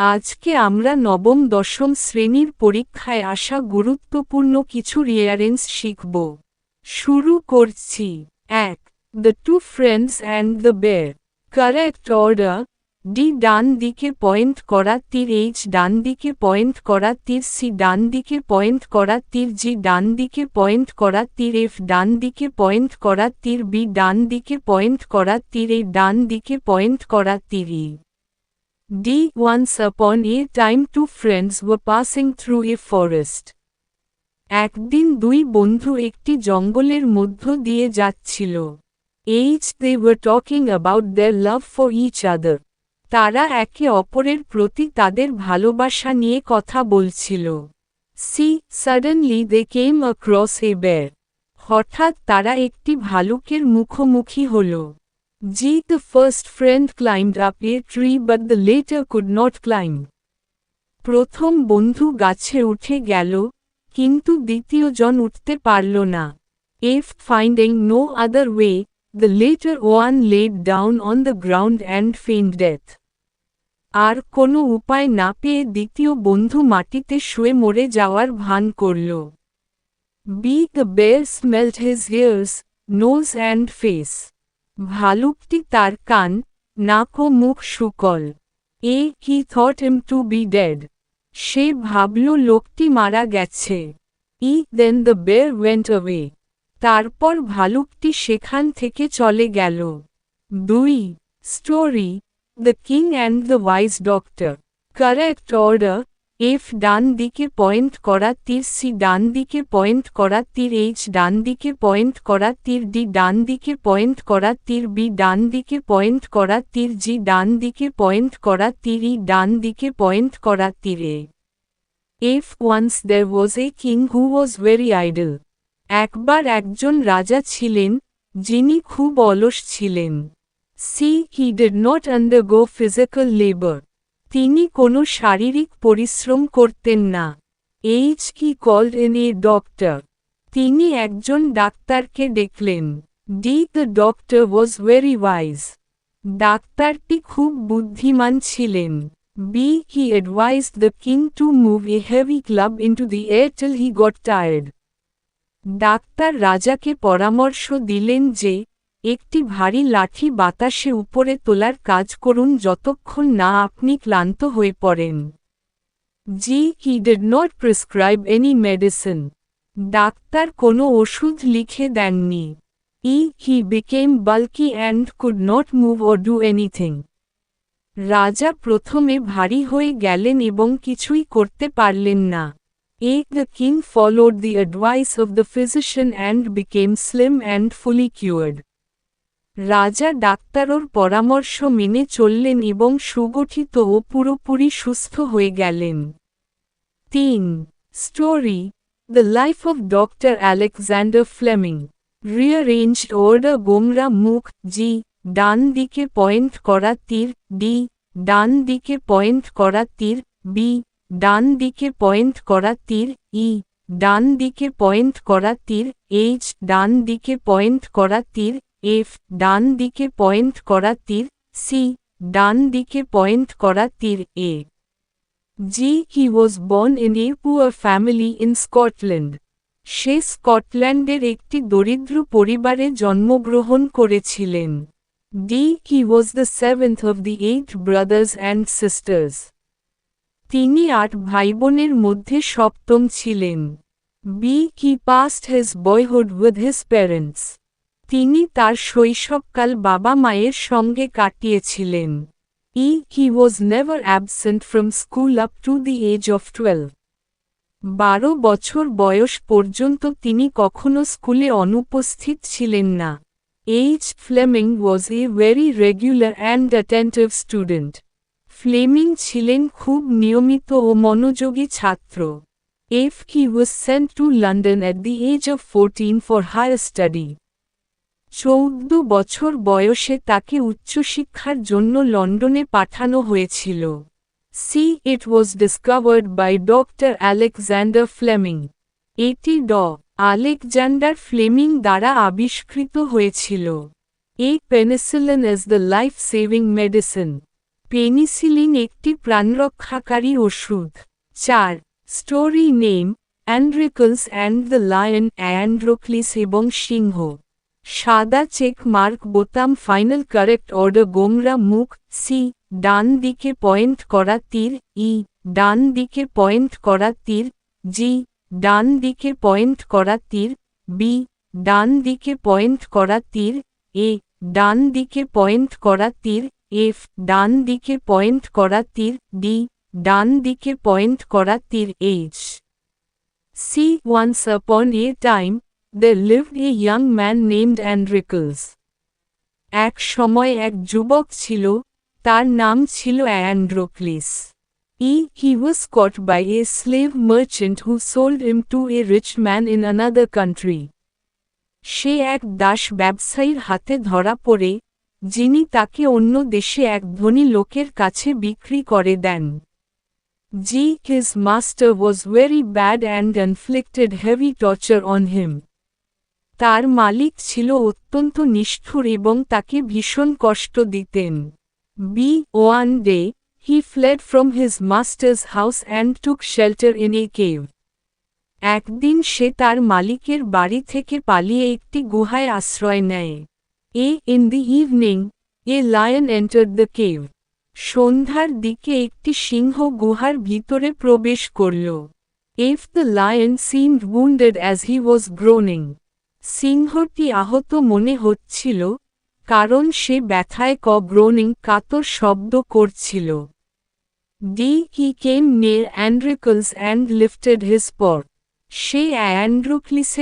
আজকে আমরা নবম দশম শ্রেণীর পরীক্ষায় আসা গুরুত্বপূর্ণ কিছু রিয়ারেন্স শিখব। শুরু করছি। 1. The two friends and the bear. Correct order: D ডান দিকে পয়েন্ট করা তীর, এইচ ডান দিকে পয়েন্ট করা তীর, সি ডান দিকে পয়েন্ট করা তীর, জি ডান দিকে পয়েন্ট করা তীর, এফ ডান দিকে পয়েন্ট করা তীর, বি ডান দিকে পয়েন্ট করা তীর, এ ডান দিকে পয়েন্ট করা তীর, ই। D. Once upon a time two friends were passing through a forest. একদিন দুই বন্ধু একটি জঙ্গলের মধ্য দিয়ে যাচ্ছিল। H. They were talking about their love for each other. তারা একে অপরের প্রতি তাদের ভালোবাসা নিয়ে কথা বলছিল। C. Suddenly they came across a bear. হঠাৎ তারা একটি ভালুকের মুখোমুখি হল। G. The first friend climbed up a tree but the later could not climb. প্রথম বন্ধু গাছে উঠে গেল, কিন্তু দ্বিতীয় জন উঠতে পারল না। F. Finding no other way, the later one laid down on the ground and feigned death. আর কোনো উপায় না পেয়ে দ্বিতীয় বন্ধু মাটিতে শুয়ে মরে যাওয়ার ভান করল। B. The bear smelled his ears, nose and face. ভালুকটি তার কান, নাক ও মুখ শুকল। A. He thought him to be dead. সে ভাবল লোকটি মারা গেছে। E. Then the bear went away. তারপর ভালুকটি সেখান থেকে চলে গেল। 2. Story: The King and the Wise Doctor. Correct order: F ডান দিকে পয়েন্ট করা তীর, সি ডান দিকে পয়েন্ট করা তীর, এইচ ডান দিকে পয়েন্ট করা তীর, ডি ডান দিকে পয়েন্ট করা তীর, বি ডান দিকে পয়েন্ট করা তীর, জি ডান দিকে পয়েন্ট করা তীর, ই ডান দিকে পয়েন্ট করা তীরে। F. Once there was a king who was very idle. একবার একজন রাজা ছিলেন, যিনি খুব অলস ছিলেন। C. He did not undergo physical labor. তিনি কোনো শারীরিক পরিশ্রম করতেন না। H. He called in a doctor. তিনি একজন ডাক্তারকে Declan. D. The doctor was very wise. ডাক্তারটি খুব বুদ্ধিমান ছিলেন। B. He advised the king to move a heavy club into the air till he got tired. Doctor রাজাকে পরামর্শ দিলেন যে, একটি ভারী লাঠি বাতাসে উপরে তোলার কাজ করুন যতক্ষণ না আপনি ক্লান্ত হয়ে পড়েন। G. He did not prescribe any medicine. Doctor কোনো ওষুধ লিখে দেননি। E. He became bulky and could not move or do anything. রাজা প্রথমে ভারী হয়ে গেলেন এবং কিছুই করতে পারলেন না। A. The king followed the advice of the physician and became slim and fully cured. রাজা ডাক্তারর পরামর্শ মেনে চললেন এবং সুগঠিত ও পুরোপুরি সুস্থ হয়ে গেলেন। 3. Story: The life of Dr. Alexander Fleming. Rearranged order: গোমরা মুখ, জি ডান দিকে পয়েন্ট করা তীর, ডি ডান দিকে পয়েন্ট করা তীর, বি ডান দিকে পয়েন্ট করা তীর, ই ডান দিকে পয়েন্ট করা তীর, এইচ ডান দিকে পয়েন্ট করা তীর, এফ ডান দিকে পয়েন্ট করা তীর, সি ডান দিকে পয়েন্ট করা তীর, এ। G. He was born in a poor family in Scotland. সে স্কটল্যান্ডের একটি দরিদ্র পরিবারে জন্মগ্রহণ করেছিলেন। D. He was the seventh of the 8 brothers and sisters. তিনি 8 ভাইবোনের মধ্যে সপ্তম ছিলেন। B. He passed his boyhood with his parents. তিনি তার শৈশবকাল বাবা মায়ের সঙ্গে কাটিয়েছিলেন। E. He was never absent from school up to the age of 12. 12 বছর বয়স পর্যন্ত তিনি কখনো স্কুলে অনুপস্থিত ছিলেন না। H. Fleming was a very regular and attentive student. Fleming ছিলেন খুব নিয়মিত ও মনোযোগী ছাত্র। F. He was sent to London at the age of 14 for higher study. 14 বছর বয়সে তাকে উচ্চশিক্ষার জন্য লন্ডনে পাঠানো হয়েছিল। C. It was discovered by Dr. Alexander Fleming. এটি আলেকজান্ডার ফ্লেমিং দ্বারা আবিষ্কৃত হয়েছিল। A. Penicillin is the life-saving medicine. Penicillin একটি প্রাণরক্ষাকারী ওষুধ। 4. Story name, Androcles and the lion, Androcles এবং সিংহ। সাদা চেক মার্ক বোতাম। Final correct order. গোমরা মুখ। সি, ডান দিকে পয়েন্ট করা তীর। ই, ডান দিকে পয়েন্ট করা তীর। জি, ডান দিকে পয়েন্ট করা তীর। বি, ডান দিকে পয়েন্ট করা তীর। এ, ডান দিকে পয়েন্ট করা তীর। এফ, ডান দিকে পয়েন্ট করা তীর। ডি, ডান দিকে পয়েন্ট করা তীর। H. C, once upon a time, there lived a young man named Androcles. এক সময় এক যুবক ছিল, তার নাম ছিল অ্যান্ড্রোক্লিস। He was caught by a slave merchant who sold him to a rich man in another country. সে এক দাস ব্যবসায়ীর হাতে ধরা পড়ে, যিনি তাকে অন্য দেশে এক ধনী লোকের কাছে বিক্রি করে দেন। His master was very bad and inflicted heavy torture on him. তার মালিক ছিল অত্যন্ত নিষ্ঠুর এবং তাকে ভীষণ কষ্ট দিতেন। One day, he fled from his master's house and took shelter in a cave. একদিন সে তার মালিকের বাড়ি থেকে পালিয়ে একটি গুহায় আশ্রয় নেয়। In the evening, a lion entered the cave. সন্ধ্যার দিকে একটি সিংহ গুহার ভিতরে প্রবেশ করল। The lion seemed wounded as he was groaning. সিংহটি আহত মনে হচ্ছিল, কারণ সে ব্যথায় গ্রোনিং কাতর শব্দ করছিল। He came near Androcles and lifted his paw. Say অ্যান্ড্রোক্লিসের